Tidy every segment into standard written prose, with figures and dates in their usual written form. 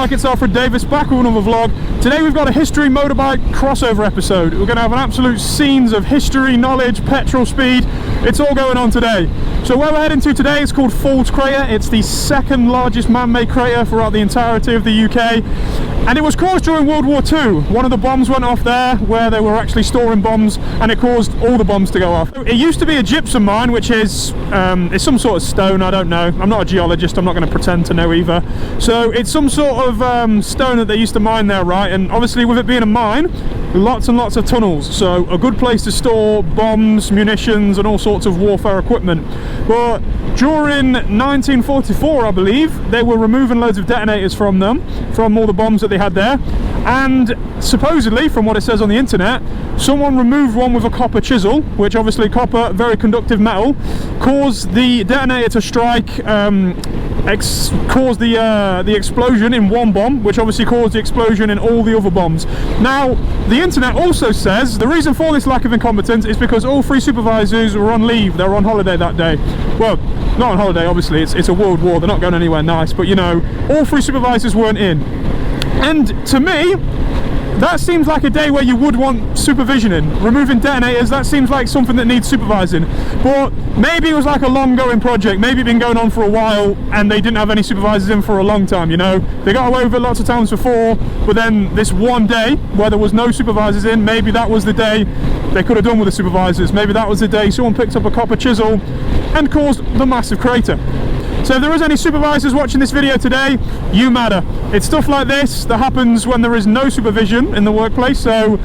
Motorbike itself, Fred Davis, back with another vlog. Today we've got a history motorbike crossover episode. We're going to have an absolute scenes of history, knowledge, petrol speed. It's all going on today. So where we're heading to today is called Faulds Crater. It's the second largest man-made crater throughout the entirety of the UK. And it was caused during World War II. One of the bombs went off there where they were actually storing bombs, and it caused all the bombs to go off. It used to be a gypsum mine, which is it's some sort of stone, I don't know. I'm not a geologist, I'm not going to pretend to know either. So it's some sort of stone that they used to mine there, right? And obviously with it being a mine, lots and lots of tunnels. So a good place to store bombs, munitions and all sorts of warfare equipment. But during 1944, I believe, they were removing loads of detonators from them, from all the bombs that they had there. And supposedly, from what it says on the internet, someone removed one with a copper chisel, which obviously copper, very conductive metal, caused the detonator to strike, caused the explosion in one bomb, which obviously caused the explosion in all the other bombs. Now, the internet also says the reason for this lack of incompetence is because all three supervisors were on leave. They were on holiday that day. Well, not on holiday, obviously, it's a world war, they're not going anywhere nice, but you know, all three supervisors weren't in. And to me, that seems like a day where you would want supervision in. Removing detonators, that seems like something that needs supervising. But maybe it was like a long going project, maybe it'd been going on for a while and they didn't have any supervisors in for a long time, you know. They got away with it lots of times before, but then this one day where there was no supervisors in, maybe that was the day they could have done with the supervisors. Maybe that was the day someone picked up a copper chisel and caused the massive crater. So if there is any supervisors watching this video today, you matter. It's stuff like this that happens when there is no supervision in the workplace, so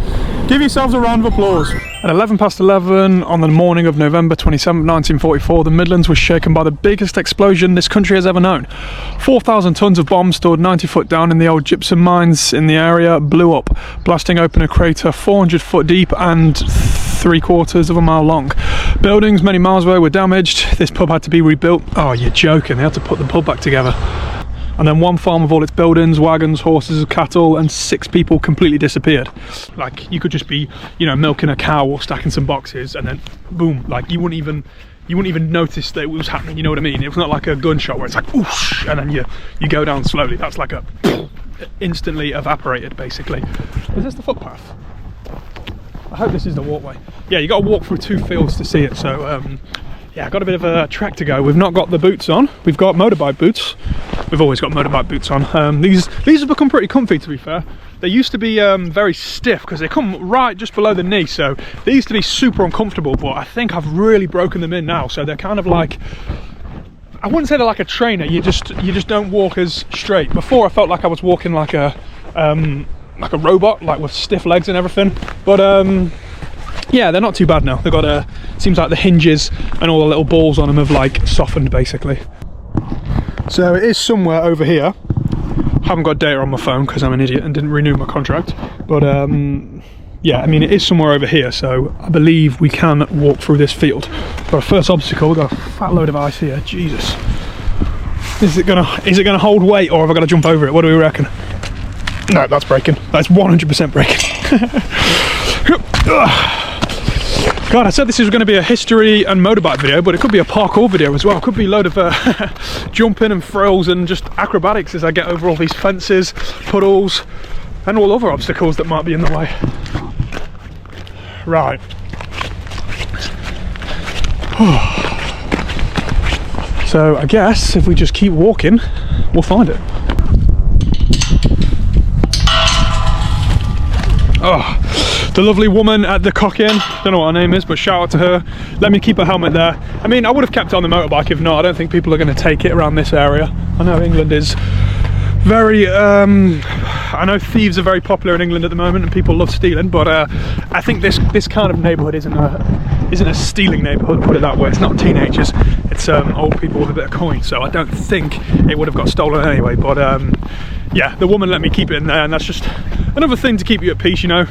give yourselves a round of applause. At 11 past 11 on the morning of November 27, 1944, the Midlands was shaken by the biggest explosion this country has ever known. 4,000 tons of bombs stored 90 foot down in the old gypsum mines in the area blew up, blasting open a crater 400 foot deep and 3/4 of a mile long. Buildings many miles away were damaged. This pub had to be rebuilt. Oh, you're joking, they had to put the pub back together. And then one farm with all its buildings, wagons, horses, cattle, and 6 people completely disappeared. Like, you could just be, you know, milking a cow or stacking some boxes, and then boom, like you wouldn't even notice that it was happening, you know what I mean? It was not like a gunshot where it's like whoosh, and then you go down slowly. That's like a instantly evaporated, basically. Is this the footpath? I hope this is the walkway. Yeah, you got to walk through 2 fields to see it, so yeah, got a bit of a trek to go. We've not got the boots on. We've got motorbike boots. We've always got motorbike boots on. These have become pretty comfy, to be fair. They used to be very stiff because they come right just below the knee, so they used to be super uncomfortable, but I think I've really broken them in now, so they're kind of like, I wouldn't say they're like a trainer, you just don't walk as straight. Before I felt like I was walking like a robot, like with stiff legs and everything, but yeah, they're not too bad now. They've got seems like the hinges and all the little balls on them have like softened, basically. So it is somewhere over here. Haven't got data on my phone because I'm an idiot and didn't renew my contract, but yeah, I mean, it is somewhere over here, so I believe we can walk through this field. But our first obstacle, we've got a fat load of ice here. Jesus, is it gonna hold weight, or have I got to jump over it? What do we reckon? No, that's breaking. That's 100% breaking. God, I said this is going to be a history and motorbike video, but it could be a parkour video as well. It could be a load of jumping and thrills and just acrobatics as I get over all these fences, puddles, and all other obstacles that might be in the way. Right. So I guess if we just keep walking, we'll find it. Oh. The lovely woman at the cock-in, don't know what her name is, but shout out to her. Let me keep her helmet there. I mean, I would have kept it on the motorbike if not. I don't think people are going to take it around this area. I know England is very, I know thieves are very popular in England at the moment and people love stealing, but I think this kind of neighbourhood isn't a stealing neighbourhood, put it that way. It's not teenagers, it's old people with a bit of coin, so I don't think it would have got stolen anyway, but yeah, the woman let me keep it in there, and that's just another thing to keep you at peace, you know.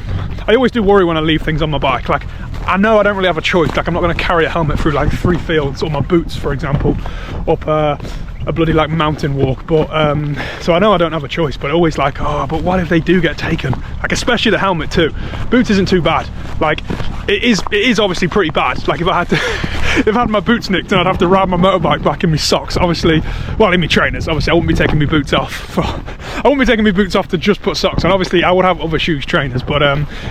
I always do worry when I leave things on my bike. Like, I know I don't really have a choice. Like, I'm not going to carry a helmet through like 3 fields, or my boots, for example, up a bloody like mountain walk, but so I know I don't have a choice, but always like, oh, but what if they do get taken? Like, especially the helmet too. Boots isn't too bad. Like, it is obviously pretty bad. Like, if I had to if I had my boots nicked and I'd have to ride my motorbike back in my socks, obviously, well, in my trainers, obviously I wouldn't be taking my boots off. I wouldn't be taking my boots off to just put socks on. Obviously I would have other shoes, trainers, but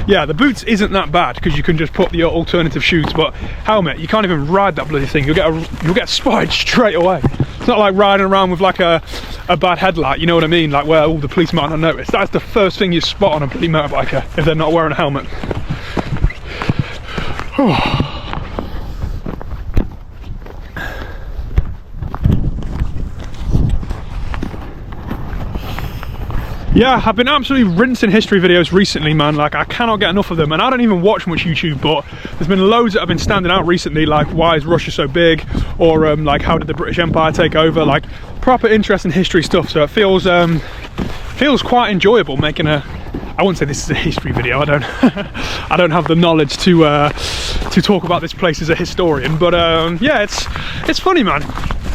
yeah, the boots isn't that bad because you can just put your alternative shoes. But helmet, you can't even ride that bloody thing. You'll get spotted straight away. It's not like riding around with like a bad headlight, you know what I mean? Like where all the police might not notice. That's the first thing you spot on a bloody motorbiker if they're not wearing a helmet. Yeah, I've been absolutely rinsing history videos recently, man. Like, I cannot get enough of them, and I don't even watch much YouTube, but there's been loads that have been standing out recently, like why is Russia so big, or like how did the British Empire take over, like proper interesting history stuff. So it feels quite enjoyable making a, I wouldn't say this is a history video, I don't I don't have the knowledge to talk about this place as a historian, but yeah, it's funny, man.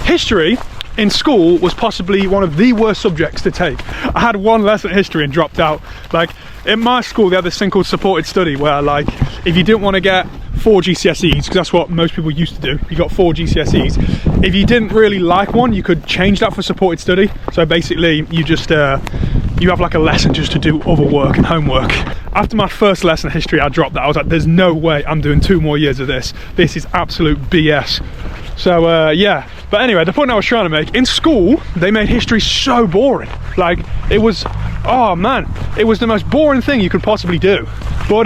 History in school was possibly one of the worst subjects to take. I had one lesson in history and dropped out. Like in my school they had this thing called supported study where, like, if you didn't want to get 4 GCSEs, because that's what most people used to do, you got 4 GCSEs, if you didn't really like one you could change that for supported study. So basically you just you have like a lesson just to do other work and homework. After my first lesson in history I dropped that. I was like, there's no way I'm doing 2 more years of this. This is absolute BS. So yeah, but anyway, the point I was trying to make, in school they made history so boring. Like, it was, oh man, it was the most boring thing you could possibly do. But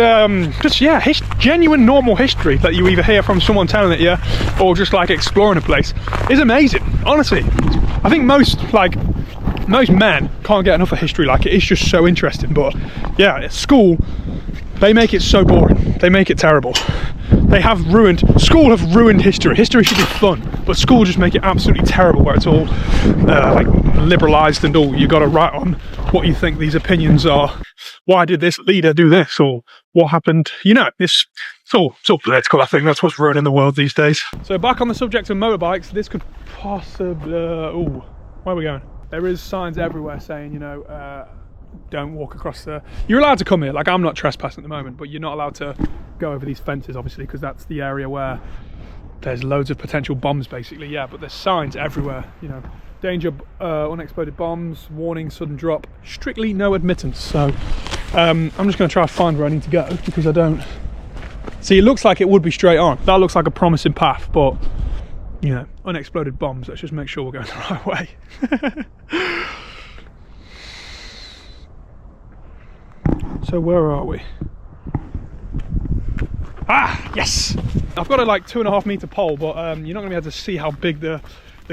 just, yeah, genuine normal history that you either hear from someone telling it you or just like exploring a place is amazing. Honestly, I think most men can't get enough of history. Like, it is just so interesting. But yeah, at school they make it so boring, they make it terrible. They have ruined, school have ruined history. History should be fun, but school just make it absolutely terrible, where it's all like liberalised and all, you got to write on what you think these opinions are. Why did this leader do this, or what happened? You know, it's all political. I think that's what's ruining the world these days. So back on the subject of motorbikes, this could possibly, ooh, where are we going? There is signs everywhere saying, you know, don't walk across the, you're allowed to come here, like I'm not trespassing at the moment, but you're not allowed to go over these fences obviously, because that's the area where there's loads of potential bombs basically. Yeah, but there's signs everywhere, you know, danger, unexploded bombs, warning, sudden drop, strictly no admittance. So I'm just going to try to find where I need to go, because I don't see, it looks like it would be straight on, that looks like a promising path, but you know, unexploded bombs, let's just make sure we're going the right way. So where are we? Ah, yes! I've got a like 2.5 meter pole, but you're not going to be able to see how big the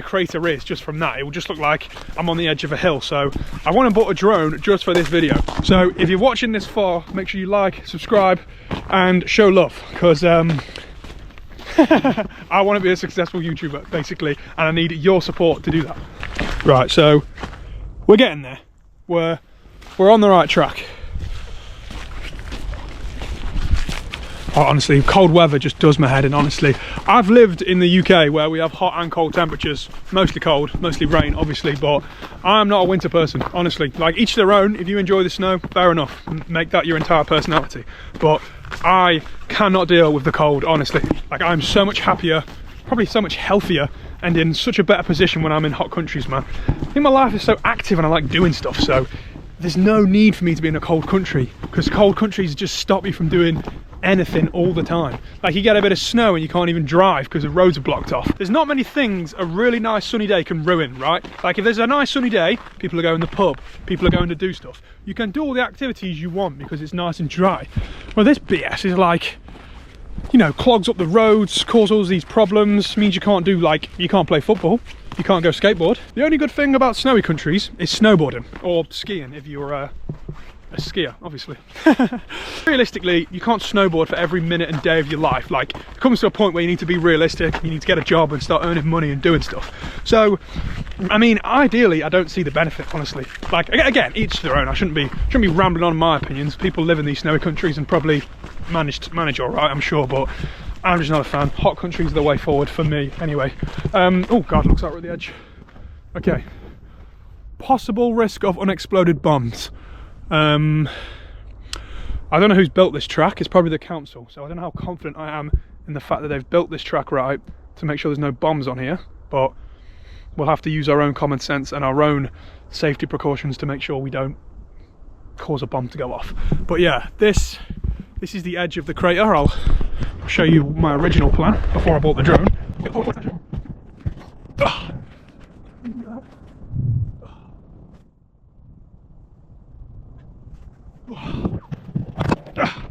crater is just from that. It will just look like I'm on the edge of a hill. So I went and bought a drone just for this video. So if you're watching this far, make sure you like, subscribe and show love, because I want to be a successful YouTuber basically, and I need your support to do that. Right, so we're getting there. We're on the right track. Oh, honestly, cold weather just does my head in, honestly. I've lived in the UK where we have hot and cold temperatures, mostly cold, mostly rain, obviously, but I'm not a winter person, honestly. Like, each their own. If you enjoy the snow, fair enough. Make that your entire personality. But I cannot deal with the cold, honestly. Like, I'm so much happier, probably so much healthier, and in such a better position when I'm in hot countries, man. I think my life is so active and I like doing stuff, so there's no need for me to be in a cold country, because cold countries just stop you from doing anything all the time. Like, you get a bit of snow and you can't even drive because the roads are blocked off. There's not many things a really nice sunny day can ruin, right? Like, if there's a nice sunny day, people are going to the pub, people are going to do stuff. You can do all the activities you want because it's nice and dry. Well, this BS is like, you know, clogs up the roads, cause all these problems, means you can't do, like, you can't play football, you can't go skateboard. The only good thing about snowy countries is snowboarding, or skiing if you're a skier, obviously. Realistically, you can't snowboard for every minute and day of your life. Like, it comes to a point where you need to be realistic, you need to get a job and start earning money and doing stuff. So, I mean, ideally, I don't see the benefit, honestly. Like, again, each to their own. I shouldn't be rambling on my opinions. People live in these snowy countries and probably manage all right, I'm sure, but I'm just not a fan. Hot countries are the way forward for me, anyway. Oh God, looks like we're at the edge. Okay. Possible risk of unexploded bombs. I don't know who's built this track. It's probably the council, so I don't know how confident I am in the fact that they've built this track right. to make sure there's no bombs on here, but we'll have to use our own common sense and our own safety precautions to make sure we don't cause a bomb to go off. But yeah, this is the edge of the crater. I'll show you my original plan before I bought the drone.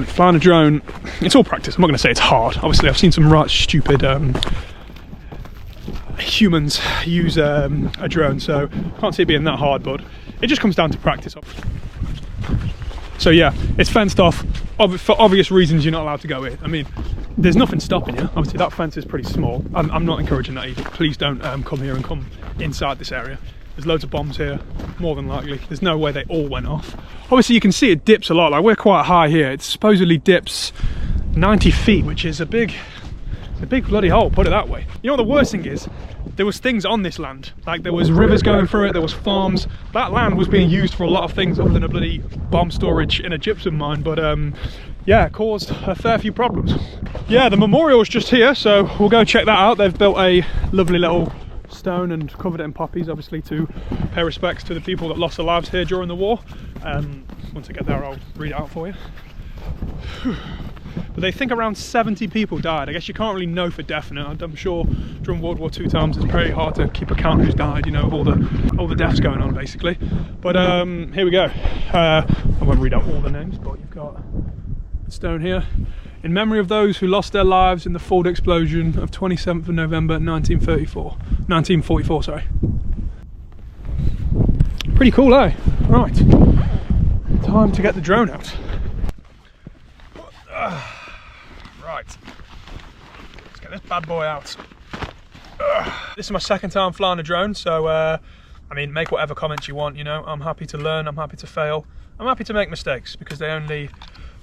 Flying a drone, it's all practice. I'm not going to say it's hard. Obviously, I've seen some right stupid humans use a drone, so I can't see it being that hard, but it just comes down to practice. So yeah, it's fenced off. For obvious reasons, you're not allowed to go in. I mean, there's nothing stopping you. Obviously, that fence is pretty small. I'm not encouraging that either. Please don't come here and come inside this area. There's loads of bombs here, more than likely. There's no way they all went off. Obviously, you can see it dips a lot. Like, we're quite high here. It supposedly dips 90 feet, which is a big bloody hole, put it that way. You know what the worst thing is? There was things on this land. Like, there was rivers going through it, there was farms. That land was being used for a lot of things other than a bloody bomb storage in a gypsum mine, but yeah, it caused a fair few problems. Yeah, the memorial is just here, so we'll go check that out. They've built a lovely little stone and covered it in poppies, obviously to pay respects to the people that lost their lives here during the war. Once I get there, I'll read it out for you. But they think around 70 people died. I guess you can't really know for definite. I'm sure during World War II times it's very hard to keep account of who's died, you know, of all the deaths going on, basically. But here we go. I won't read out all the names, but you've got a stone here. In memory of those who lost their lives in the Faulds explosion of 27th of November 1944, sorry. Pretty cool, eh? Right, time to get the drone out. Right, let's get this bad boy out. This is my second time flying a drone, so I mean, make whatever comments you want, you know. I'm happy to learn, I'm happy to fail, I'm happy to make mistakes, because they only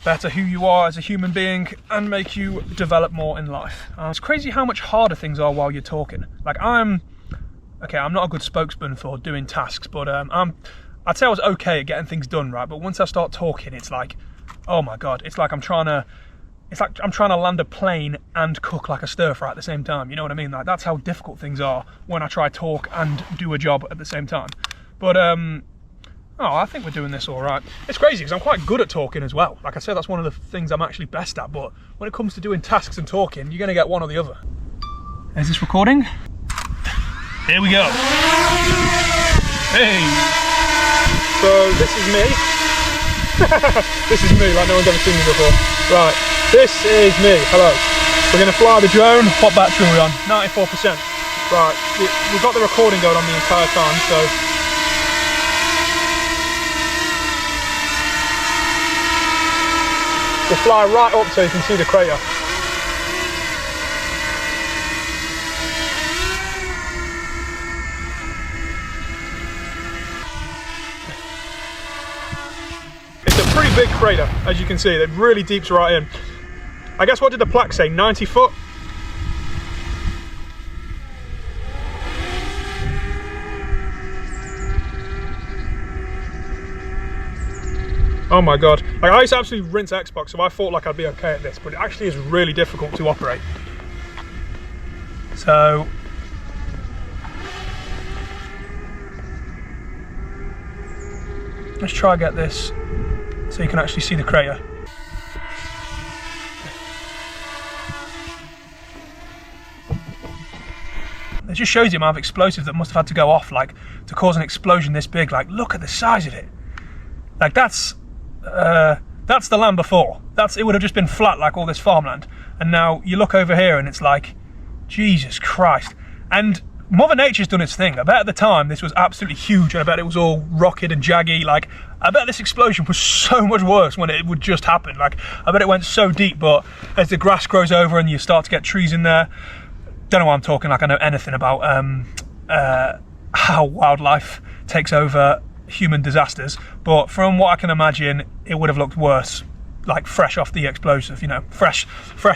better who you are as a human being and make you develop more in life. It's crazy how much harder things are while you're talking. Like, I'm not a good spokesman for doing tasks, but I'd say I was okay at getting things done, right? But once I start talking, it's like, oh my god, it's like I'm trying to land a plane and cook like a stir fry at the same time. You know what I mean? Like, that's how difficult things are when I try talk and do a job at the same time. But I think we're doing this all right. It's crazy because I'm quite good at talking as well. Like I said, that's one of the things I'm actually best at. But when it comes to doing tasks and talking, you're going to get one or the other. Is this recording? Here we go. Hey. So this is me. This is me, like no one's ever seen me before. Right, this is me. Hello. We're going to fly the drone. What battery are we on? 94%. Right, we've got the recording going on the entire time, so we'll fly right up so you can see the crater. It's a pretty big crater, as you can see. It really deeps right in. I guess, what did the plaque say? 90 foot? Oh my god. Like, I used to absolutely rinse Xbox, so I thought like I'd be okay at this, but it actually is really difficult to operate. So let's try and get this so you can actually see the crater. It just shows you the amount of explosives that must have had to go off, like, to cause an explosion this big. Like, look at the size of it. Like, that's the land before. It would have just been flat like all this farmland. And now you look over here and it's like, Jesus Christ. And Mother Nature's done its thing. I bet at the time this was absolutely huge, and I bet it was all rocket and jaggy. Like, I bet this explosion was so much worse when it would just happen. Like, I bet it went so deep, but as the grass grows over and you start to get trees in there, don't know why I'm talking like I know anything about how wildlife takes over human disasters, but from what I can imagine, it would have looked worse, like fresh off the explosive, you know, fresh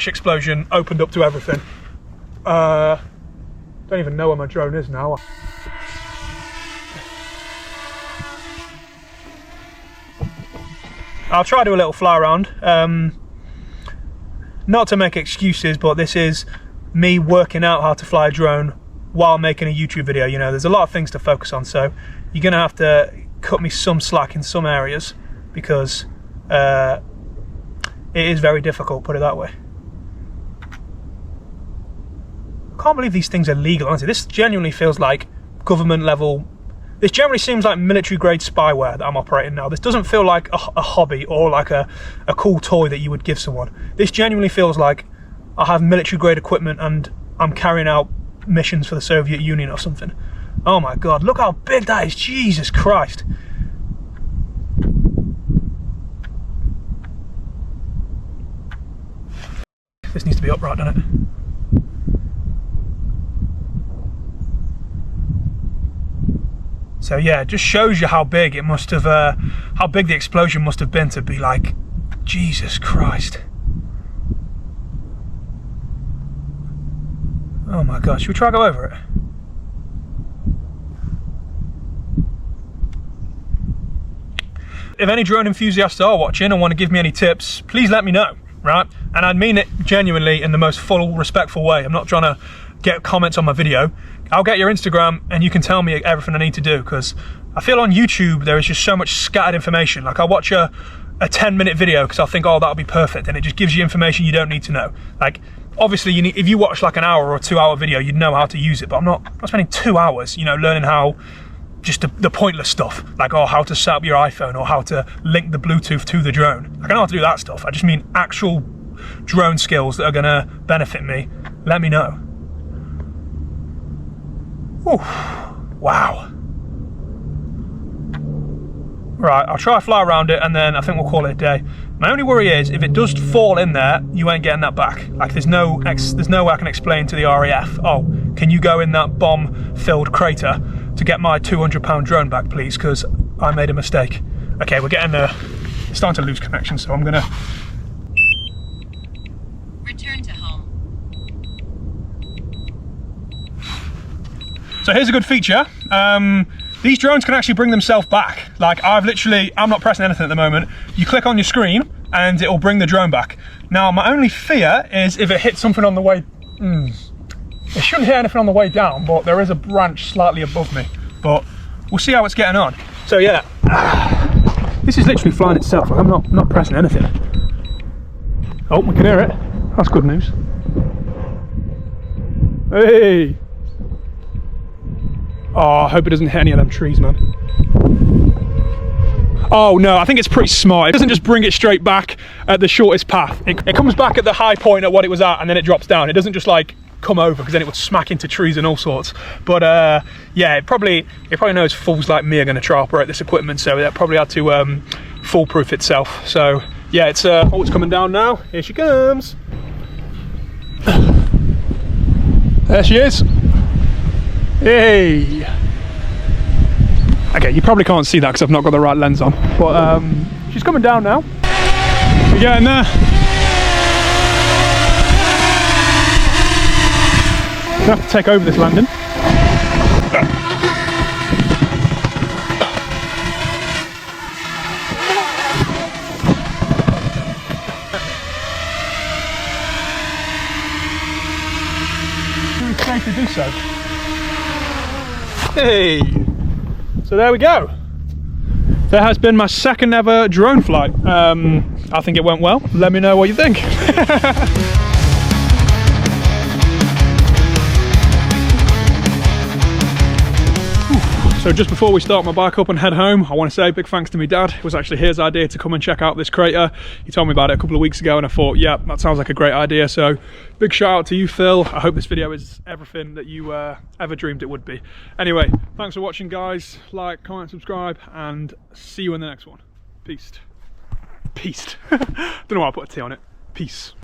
explosion, opened up to everything. Don't even know where my drone is now. I'll try to do a little fly around. Not to make excuses, but this is me working out how to fly a drone while making a YouTube video. You know, there's a lot of things to focus on, so you're gonna have to cut me some slack in some areas, because it is very difficult, put it that way. I can't believe these things are legal, honestly. This genuinely feels like government level. This generally seems like military grade spyware that I'm operating now. This doesn't feel like a hobby or like a cool toy that you would give someone. This genuinely feels like I have military grade equipment and I'm carrying out missions for the Soviet Union or something. Oh my God, look how big that is, Jesus Christ. This needs to be upright, doesn't it? So yeah, it just shows you how big it must have, how big the explosion must have been to be like, Jesus Christ. Oh my God, should we try to go over it? If any drone enthusiasts are watching and want to give me any tips, please let me know, right? And I mean it genuinely in the most full, respectful way. I'm not trying to get comments on my video. I'll get your Instagram and you can tell me everything I need to do, because I feel on YouTube there is just so much scattered information. Like, I'll watch a 10-minute video because I'll think, oh, that'll be perfect, and it just gives you information you don't need to know. Like, obviously you need, if you watch like an hour or 2 hour video, you'd know how to use it, but I'm not spending 2 hours, you know, learning how, just the pointless stuff, like, oh, how to set up your iPhone or how to link the Bluetooth to the drone. Like, I know how to do that stuff. I just mean actual drone skills that are gonna benefit me. Let me know. Ooh, wow. Right, I'll try to fly around it and then I think we'll call it a day. My only worry is, if it does fall in there, you ain't getting that back. Like, there's no way I can explain to the RAF, oh, can you go in that bomb-filled crater to get my 200-pound drone back, please, because I made a mistake. Okay, we're getting it's starting to lose connection, so I'm gonna return to home. So here's a good feature. These drones can actually bring themselves back. Like, I'm not pressing anything at the moment. You click on your screen and it'll bring the drone back. Now, my only fear is if it hits something on the way, it shouldn't hit anything on the way down, but there is a branch slightly above me. But we'll see how it's getting on. So yeah, this is literally flying itself. Like, I'm not pressing anything. Oh, we can hear it. That's good news. Hey! Oh, I hope it doesn't hit any of them trees, man. Oh no, I think it's pretty smart. It doesn't just bring it straight back at the shortest path. It comes back at the high point at what it was at, and then it drops down. It doesn't just like come over, because then it would smack into trees and all sorts. But yeah, it probably knows fools like me are going to try to operate this equipment, so it probably had to foolproof itself. So yeah, it's coming down now. Here she comes. There she is. Hey! Okay, you probably can't see that because I've not got the right lens on, but she's coming down now. We're getting there. I'm gonna have to take over this landing. It's safe to do so. Hey! So there we go. There has been my second ever drone flight. I think it went well. Let me know what you think. So just before we start my bike up and head home, I want to say big thanks to my dad. It was actually his idea to come and check out this crater. He told me about it a couple of weeks ago and I thought, yeah, that sounds like a great idea. So big shout out to you, Phil. I hope this video is everything that you ever dreamed it would be. Anyway, thanks for watching, guys. Like, comment, subscribe, and see you in the next one. Peace. Peace. Don't know why I put a T on it. Peace.